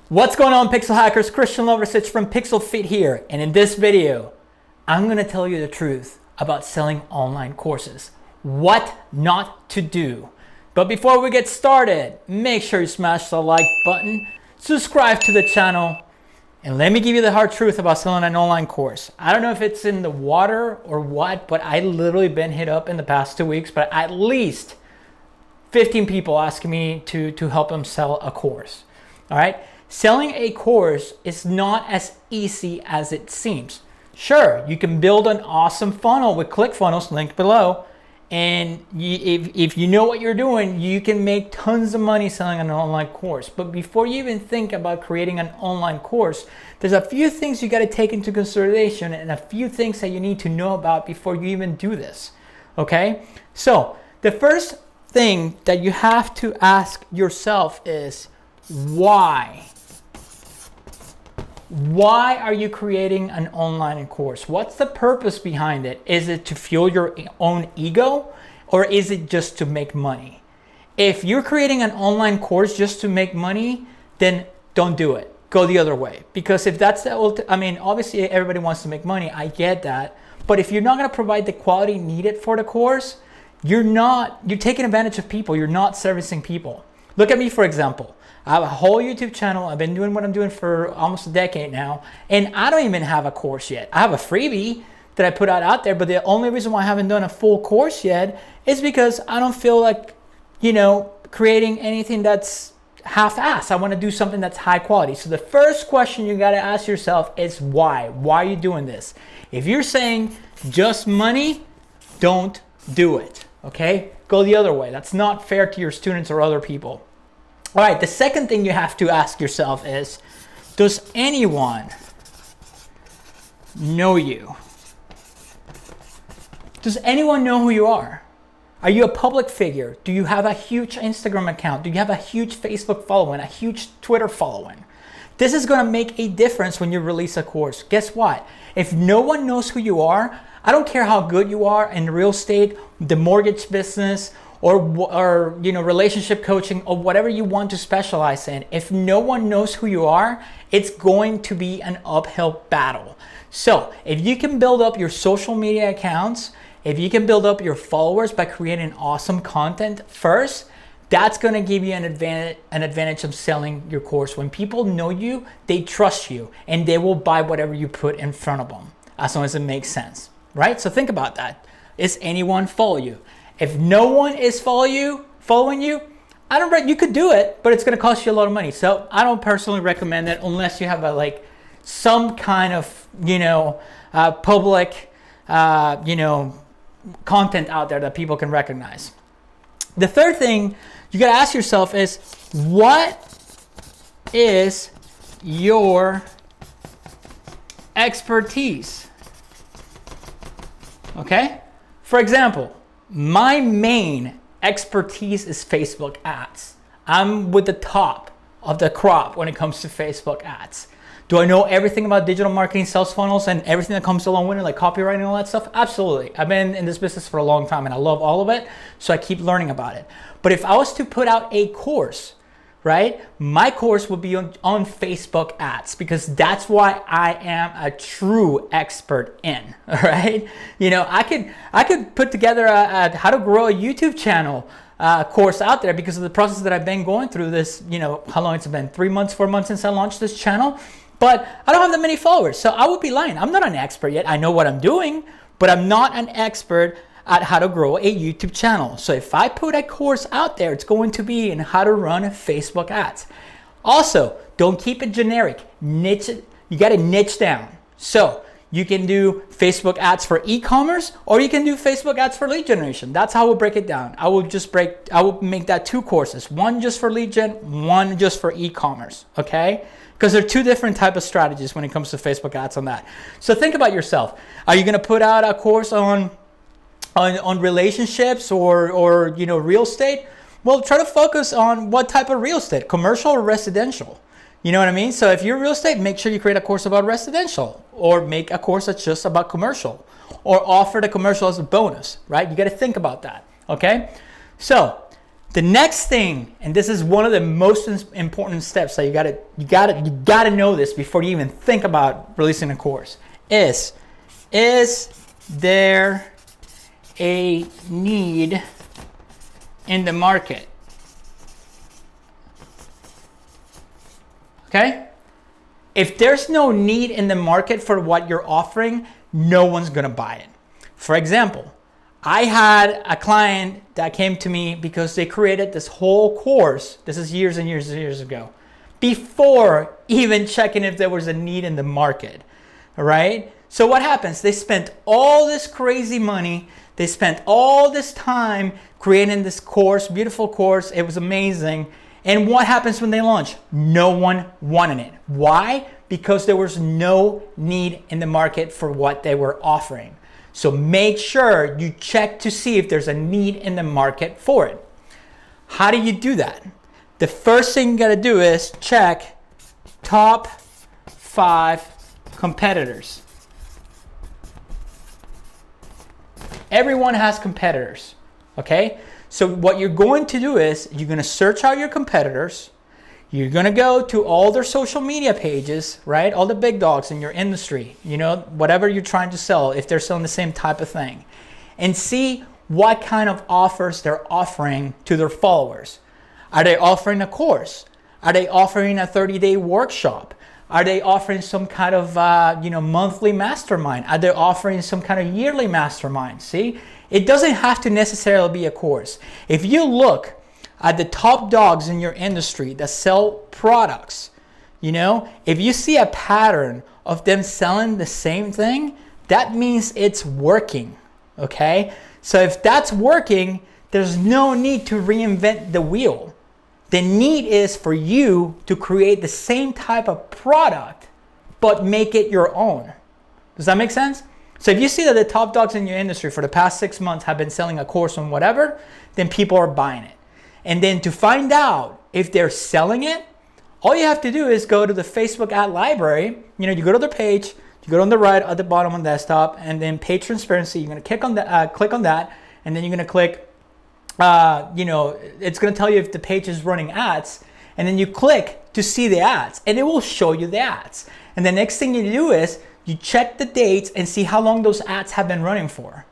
What's going on, Pixel Hackers? Christian Lovrecich from PixlFeed here, and in this video, I'm going to tell you the truth about selling online courses. What not to do. But before we get started, make sure you smash the like button, subscribe to the channel, and let me give you the hard truth about selling an online course. I don't know if it's in the water or what, but I literally been hit up in the past 2 weeks, but at least 15 people asking me to help them sell a course. All right. Selling a course is not as easy as it seems. Sure, you can build an awesome funnel with ClickFunnels, link below, and if you know what you're doing, you can make tons of money selling an online course. But before you even think about creating an online course, there's a few things you got to take into consideration and a few things that you need to know about before you even do this. Okay? So the first thing that you have to ask yourself is why? Why are you creating an online course? What's the purpose behind it? Is it to fuel your own ego, or is it just to make money? If you're creating an online course just to make money, then don't do it. Go the other way. Because if that's obviously everybody wants to make money. I get that. But if you're not going to provide the quality needed for the course, you're taking advantage of people. You're not servicing people. Look at me, for example. I have a whole YouTube channel. I've been doing what I'm doing for almost a decade now, and I don't even have a course yet. I have a freebie that I put out there, but the only reason why I haven't done a full course yet is because I don't feel like, creating anything that's half-assed. I want to do something that's high quality. So the first question you got to ask yourself is why? Why are you doing this? If you're saying just money, don't do it, okay? Go the other way. That's not fair to your students or other people. All right, the second thing you have to ask yourself is, does anyone know you? Does anyone know who you are? Are you a public figure? Do you have a huge Instagram account? Do you have a huge Facebook following, a huge Twitter following? This is going to make a difference when you release a course. Guess what? If no one knows who you are, I don't care how good you are in real estate, the mortgage business, or relationship coaching, or whatever you want to specialize in. If no one knows who you are, it's going to be an uphill battle. So if you can build up your social media accounts, if you can build up your followers by creating awesome content first, that's going to give you an advantage of selling your course. When people know you, they trust you, and they will buy whatever you put in front of them, as long as it makes sense, right? So think about that. Is anyone follow you? If no one is following you, you could do it, but it's going to cost you a lot of money. So I don't personally recommend it unless you have some kind of public content out there that people can recognize. The third thing you got to ask yourself is, what is your expertise? Okay? For example, my main expertise is Facebook ads. I'm with the top of the crop when it comes to Facebook ads. Do I know everything about digital marketing, sales funnels, and everything that comes along with it, like copywriting and all that stuff? Absolutely. I've been in this business for a long time and I love all of it, so I keep learning about it. But if I was to put out a course, right, my course would be on Facebook ads, because that's why I am a true expert in. All right, I could put together a how to grow a YouTube channel course out there, because of the process that I've been going through this. How long it's been? 3 months, 4 months since I launched this channel, but I don't have that many followers, so I would be lying. I'm not an expert yet. I know what I'm doing, but I'm not an expert at how to grow a YouTube channel. So if I put a course out there, it's going to be in how to run Facebook ads. Also, don't keep it generic. Niche it. You got to niche down. So you can do Facebook ads for e-commerce, or you can do Facebook ads for lead generation. That's how we'll break it down. I will make that 2 courses, one just for lead gen, one just for e-commerce, okay? Because there are 2 different types of strategies when it comes to Facebook ads on that. So think about yourself. Are you going to put out a course on relationships or real estate? Well, try to focus on what type of real estate, commercial or residential. You know what I mean? So if you're real estate, make sure you create a course about residential, or make a course that's just about commercial, or offer the commercial as a bonus, right? You got to think about that, okay? So The next thing, and this is one of the most important steps that you gotta know this before you even think about releasing a course, is there a need in the market? Okay? If there's no need in the market for what you're offering, no one's gonna buy it. For example, I had a client that came to me because they created this whole course. This is years and years and years ago, before even checking if there was a need in the market. All right. So what happens? They spent all this crazy money. They spent all this time creating this course, beautiful course. It was amazing. And what happens when they launch? No one wanted it. Why? Because there was no need in the market for what they were offering. So make sure you check to see if there's a need in the market for it. How do you do that? The first thing you gotta do is check top 5 competitors. Everyone has competitors, okay? So what you're going to do is you're gonna search out your competitors. You're gonna go to all their social media pages, right? All the big dogs in your industry, you know, whatever you're trying to sell, if they're selling the same type of thing, and see what kind of offers they're offering to their followers. Are they offering a course? Are they offering a 30-day workshop? Are they offering some kind of monthly mastermind? Are they offering some kind of yearly mastermind? See, it doesn't have to necessarily be a course. If you look at the top dogs in your industry that sell products, you know, if you see a pattern of them selling the same thing, that means it's working, okay? So if that's working, there's no need to reinvent the wheel. The need is for you to create the same type of product, but make it your own. Does that make sense? So if you see that the top dogs in your industry for the past 6 months have been selling a course on whatever, then people are buying it. And then to find out if they're selling it, all you have to do is go to the Facebook ad library. You know, you go to their page, you go on the right at the bottom on the desktop, and then page transparency. You're gonna click on that, and then you're gonna click. It's gonna tell you if the page is running ads, and then you click to see the ads, and it will show you the ads. And the next thing you do is you check the dates and see how long those ads have been running for.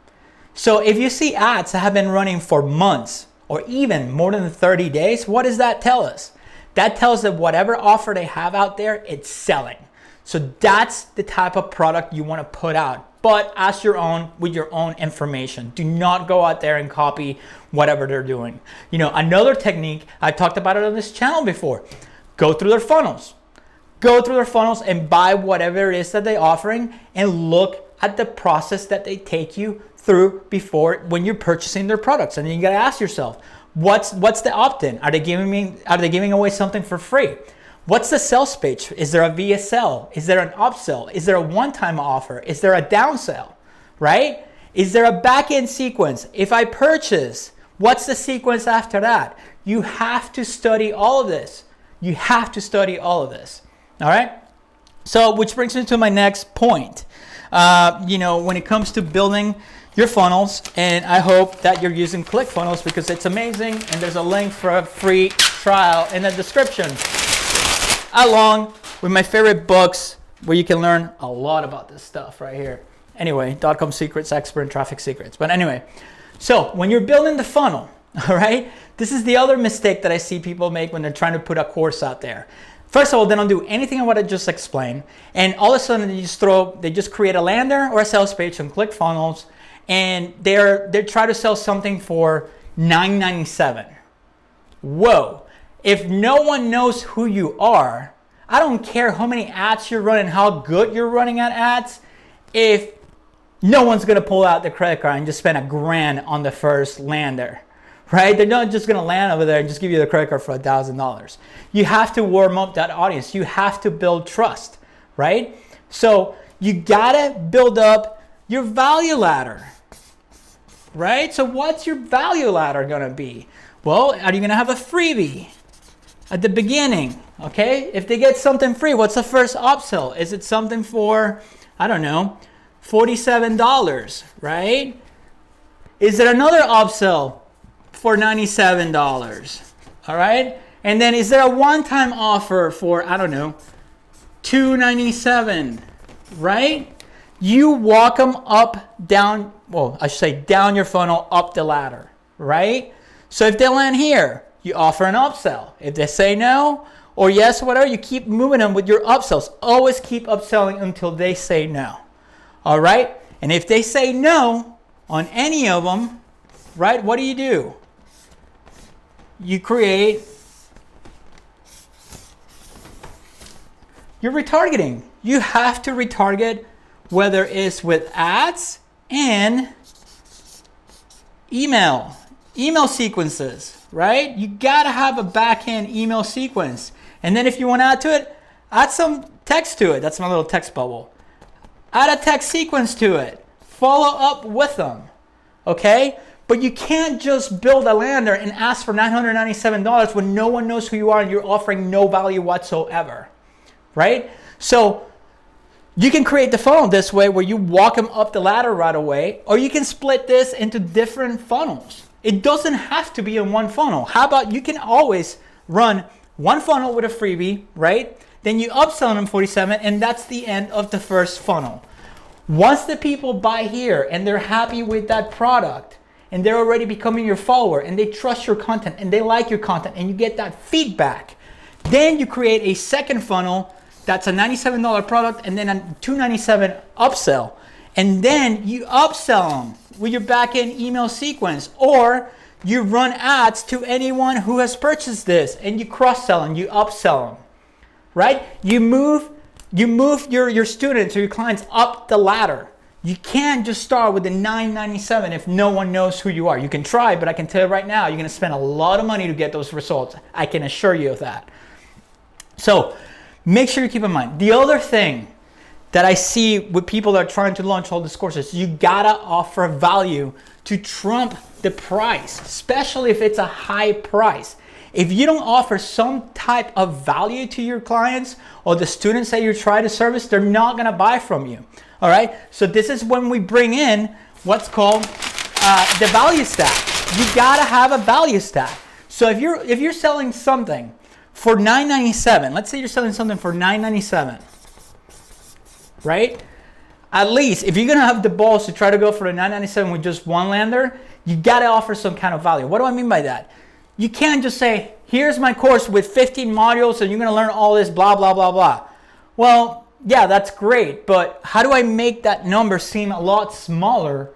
So if you see ads that have been running for months, or even more than 30 days, what does that tell us? That tells that whatever offer they have out there, it's selling. So that's the type of product you want to put out, but as your own, with your own information. Do not go out there and copy whatever they're doing. You know, another technique, I talked about it on this channel before, go through their funnels. Go through their funnels and buy whatever it is that they're offering, and look at the process that they take you through before when you're purchasing their products. And then you got to ask yourself, what's the opt-in? Are they giving away something for free? What's the sales page? Is there a VSL? Is there an upsell? Is there a one-time offer? Is there a downsell? Right? Is there a back-end sequence? If I purchase, what's the sequence after that? You have to study all of this. You have to study all of this. All right? So, which brings me to my next point. When it comes to building your funnels, and I hope that you're using ClickFunnels because it's amazing, and there's a link for a free trial in the description, along with my favorite books where you can learn a lot about this stuff right here. Anyway, .com Secrets, Expert in Traffic Secrets. But anyway, so when you're building the funnel, all right, this is the other mistake that I see people make when they're trying to put a course out there. First of all, they don't do anything on what I just explained, and all of a sudden they just create a lander or a sales page on ClickFunnels, and they try to sell something for $9.97. Whoa! If no one knows who you are, I don't care how many ads you're running, how good you're running at ads. If no one's gonna pull out the credit card and just spend $1,000 on the first lander, right? They're not just gonna land over there and just give you the credit card for $1,000. You have to warm up that audience. You have to build trust, right? So you gotta build up your value ladder, right? So what's your value ladder gonna be? Well, are you gonna have a freebie at the beginning? Okay, if they get something free, what's the first upsell? Is it something for, I don't know, $47, right? Is there another upsell? for $97. All right. And then is there a one-time offer for, I don't know, $297, right? You walk them up, down, well, I should say down your funnel, up the ladder, right? So if they land here, you offer an upsell. If they say no or yes or whatever, you keep moving them with your upsells. Always keep upselling until they say no, all right? And if they say no on any of them, right, what do? You create your retargeting. You have to retarget, whether it's with ads and email sequences, right? You gotta have a back-end email sequence. And then if you want to add to it, add some text to it. That's my little text bubble. Add a text sequence to it. Follow up with them, okay? But you can't just build a lander and ask for $997 when no one knows who you are and you're offering no value whatsoever, right? So you can create the funnel this way where you walk them up the ladder right away, or you can split this into different funnels. It doesn't have to be in one funnel. How about you can always run one funnel with a freebie, right? Then you upsell them 47, and that's the end of the first funnel. Once the people buy here and they're happy with that product, and they're already becoming your follower, and they trust your content, and they like your content, and you get that feedback, then you create a second funnel that's a $97 product, and then a $297 upsell. And then you upsell them with your back-end email sequence, or you run ads to anyone who has purchased this, and you cross-sell them, you upsell them, right? You move your students or your clients up the ladder. You can't just start with the $997 if no one knows who you are. You can try, but I can tell you right now, you're gonna spend a lot of money to get those results. I can assure you of that. So make sure you keep in mind. The other thing that I see with people that are trying to launch all these courses, you gotta offer value to trump the price, especially if it's a high price. If you don't offer some type of value to your clients or the students that you're trying to service, they're not gonna buy from you, all right? So this is when we bring in what's called the value stack. You gotta have a value stack. So if you're selling something for $997, let's say you're selling something for $997, right? At least if you're gonna have the balls to try to go for a $997 with just one lander, you gotta offer some kind of value. What do I mean by that? You can't just say, here's my course with 15 modules and you're gonna learn all this blah, blah, blah, blah. Well, yeah, that's great, but how do I make that number seem a lot smaller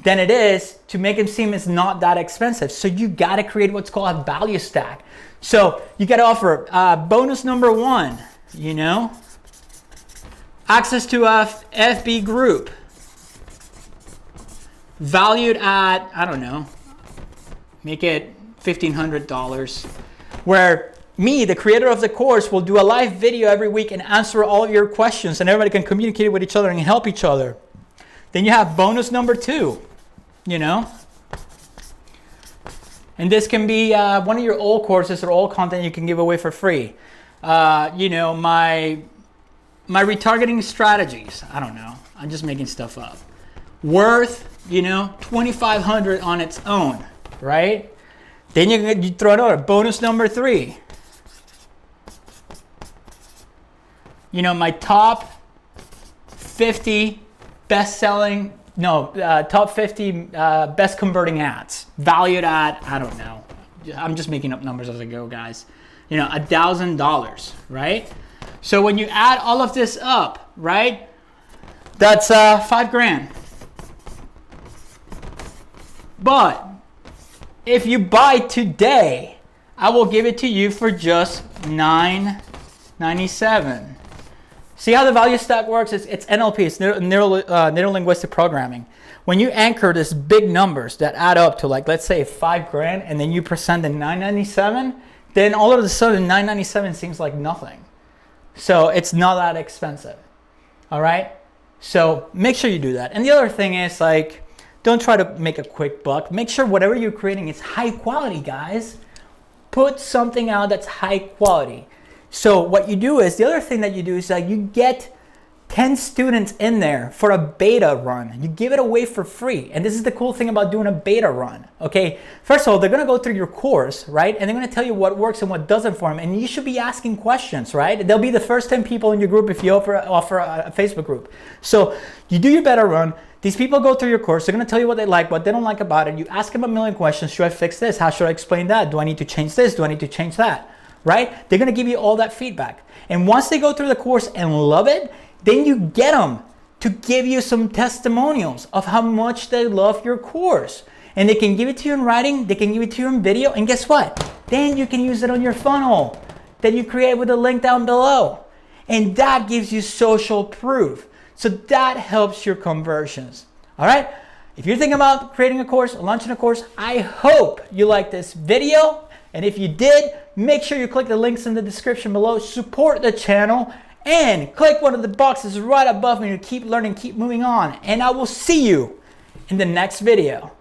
than it is to make it seem it's not that expensive? So you gotta create what's called a value stack. So you gotta offer bonus number one, you know, access to a FB group, valued at, I don't know, make it $1,500, where me, the creator of the course, will do a live video every week and answer all of your questions, and everybody can communicate with each other and help each other. Then you have bonus number two, you know, and this can be one of your old courses or old content you can give away for free. You know, my retargeting strategies, I don't know, I'm just making stuff up. Worth, you know, $2,500 on its own, right? Then you throw another bonus number three. You know, my top 50 best-selling, top 50 best converting ads, valued at, I don't know, I'm just making up numbers as I go, guys. You know, $1,000, right? So when you add all of this up, right, that's $5,000. But if you buy today, I will give it to you for just $997. See how the value stack works? It's NLP, it's neuro-linguistic programming. When you anchor these big numbers that add up to, like, let's say $5,000, and then you present the $997, then all of a sudden $997 seems like nothing. So it's not that expensive, all right? So make sure you do that. And the other thing is, like, don't try to make a quick buck. Make sure whatever you're creating is high quality, guys. Put something out that's high quality. So what you do is, the other thing that you do is, like, you get 10 students in there for a beta run. You give it away for free. And this is the cool thing about doing a beta run, okay? First of all, they're gonna go through your course, right? And they're gonna tell you what works and what doesn't for them. And you should be asking questions, right? They'll be the first 10 people in your group if you offer a Facebook group. So you do your beta run. These people go through your course. They're gonna tell you what they like, what they don't like about it. You ask them a million questions. Should I fix this? How should I explain that? Do I need to change this? Do I need to change that? Right? They're gonna give you all that feedback. And once they go through the course and love it, then you get them to give you some testimonials of how much they love your course. And they can give it to you in writing, they can give it to you in video, and guess what? Then you can use it on your funnel that you create with a link down below. And that gives you social proof. So that helps your conversions. All right? If you're thinking about creating a course, launching a course, I hope you like this video. And if you did, make sure you click the links in the description below, support the channel, and click one of the boxes right above me to keep learning, keep moving on. And I will see you in the next video.